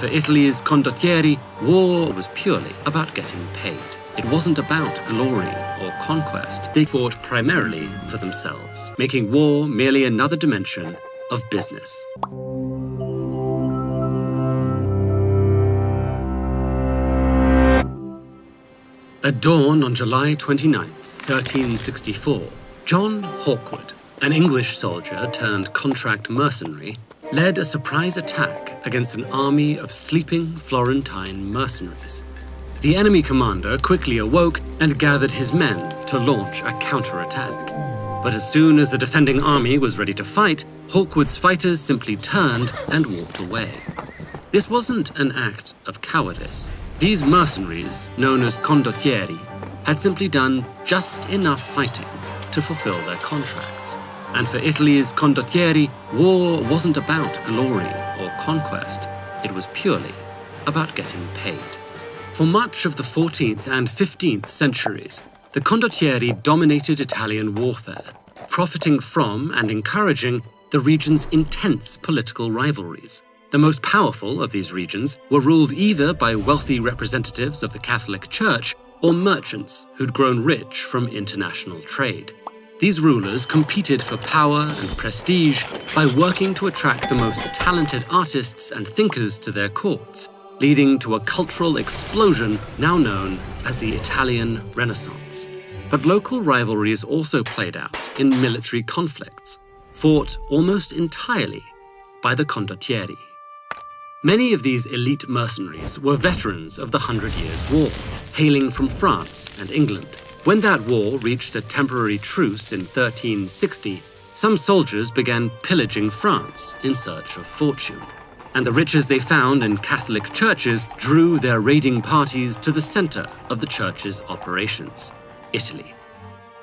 for Italy's Condottieri, war was purely about getting paid. It wasn't about glory or conquest. They fought primarily for themselves, making war merely another dimension of business. At dawn on July 29, 1364, John Hawkwood, an English soldier turned contract mercenary, led a surprise attack against an army of sleeping Florentine mercenaries. The enemy commander quickly awoke and gathered his men to launch a counterattack. But as soon as the defending army was ready to fight, Hawkwood's fighters simply turned and walked away. This wasn't an act of cowardice. These mercenaries, known as Condottieri, had simply done just enough fighting to fulfill their contracts. And for Italy's Condottieri, war wasn't about glory or conquest. It was purely about getting paid. For much of the 14th and 15th centuries, the Condottieri dominated Italian warfare, profiting from and encouraging the region's intense political rivalries. The most powerful of these regions were ruled either by wealthy representatives of the Catholic Church or merchants who'd grown rich from international trade. These rulers competed for power and prestige by working to attract the most talented artists and thinkers to their courts, leading to a cultural explosion now known as the Italian Renaissance. But local rivalries also played out in military conflicts, fought almost entirely by the Condottieri. Many of these elite mercenaries were veterans of the 100 Years' War, hailing from France and England. When that war reached a temporary truce in 1360, some soldiers began pillaging France in search of fortune. And the riches they found in Catholic churches drew their raiding parties to the center of the church's operations, Italy.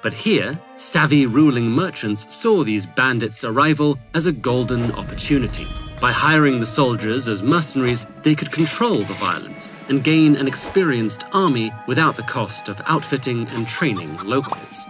But here, savvy ruling merchants saw these bandits' arrival as a golden opportunity. By hiring the soldiers as mercenaries, they could control the violence and gain an experienced army without the cost of outfitting and training locals.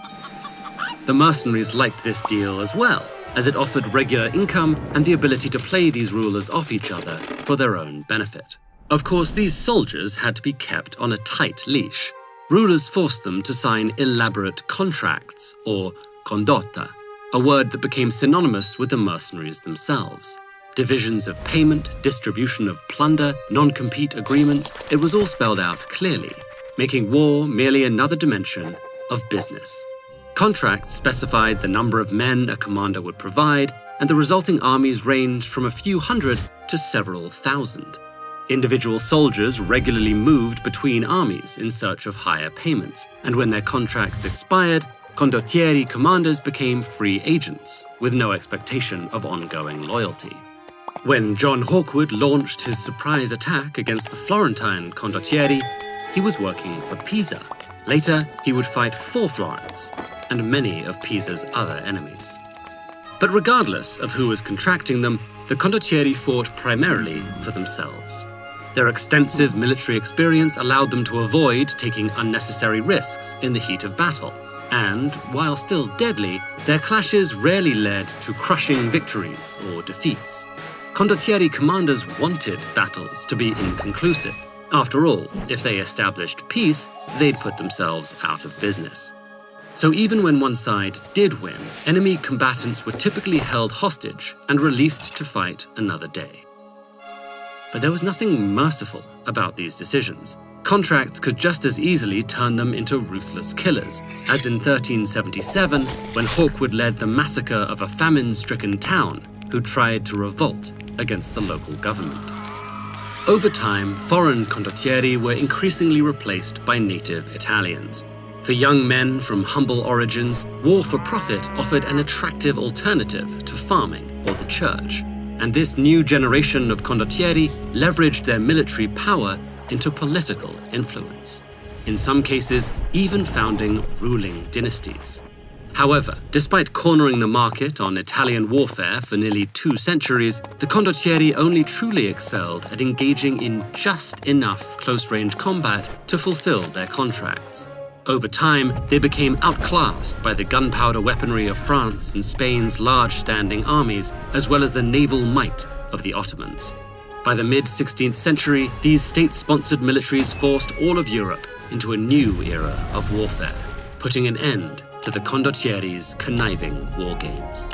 The mercenaries liked this deal as well, as it offered regular income and the ability to play these rulers off each other for their own benefit. Of course, these soldiers had to be kept on a tight leash. Rulers forced them to sign elaborate contracts, or condotta, a word that became synonymous with the mercenaries themselves. Divisions of payment, distribution of plunder, non-compete agreements, it was all spelled out clearly, making war merely another dimension of business. Contracts specified the number of men a commander would provide, and the resulting armies ranged from a few hundred to several thousand. Individual soldiers regularly moved between armies in search of higher payments, and when their contracts expired, Condottieri commanders became free agents, with no expectation of ongoing loyalty. When John Hawkwood launched his surprise attack against the Florentine Condottieri, he was working for Pisa. Later, he would fight for Florence and many of Pisa's other enemies. But regardless of who was contracting them, the Condottieri fought primarily for themselves. Their extensive military experience allowed them to avoid taking unnecessary risks in the heat of battle. And, while still deadly, their clashes rarely led to crushing victories or defeats. Condottieri commanders wanted battles to be inconclusive. After all, if they established peace, they'd put themselves out of business. So even when one side did win, enemy combatants were typically held hostage and released to fight another day. But there was nothing merciful about these decisions. Contracts could just as easily turn them into ruthless killers, as in 1377, when Hawkwood led the massacre of a famine-stricken town who tried to revolt against the local government. Over time, foreign condottieri were increasingly replaced by native Italians. For young men from humble origins, war for profit offered an attractive alternative to farming or the church, and this new generation of condottieri leveraged their military power into political influence, in some cases even founding ruling dynasties. However, despite cornering the market on Italian warfare for nearly 2 centuries, the condottieri only truly excelled at engaging in just enough close-range combat to fulfill their contracts. Over time, they became outclassed by the gunpowder weaponry of France and Spain's large standing armies, as well as the naval might of the Ottomans. By the mid-16th century, these state-sponsored militaries forced all of Europe into a new era of warfare, putting an end to the Condottieris' conniving war games.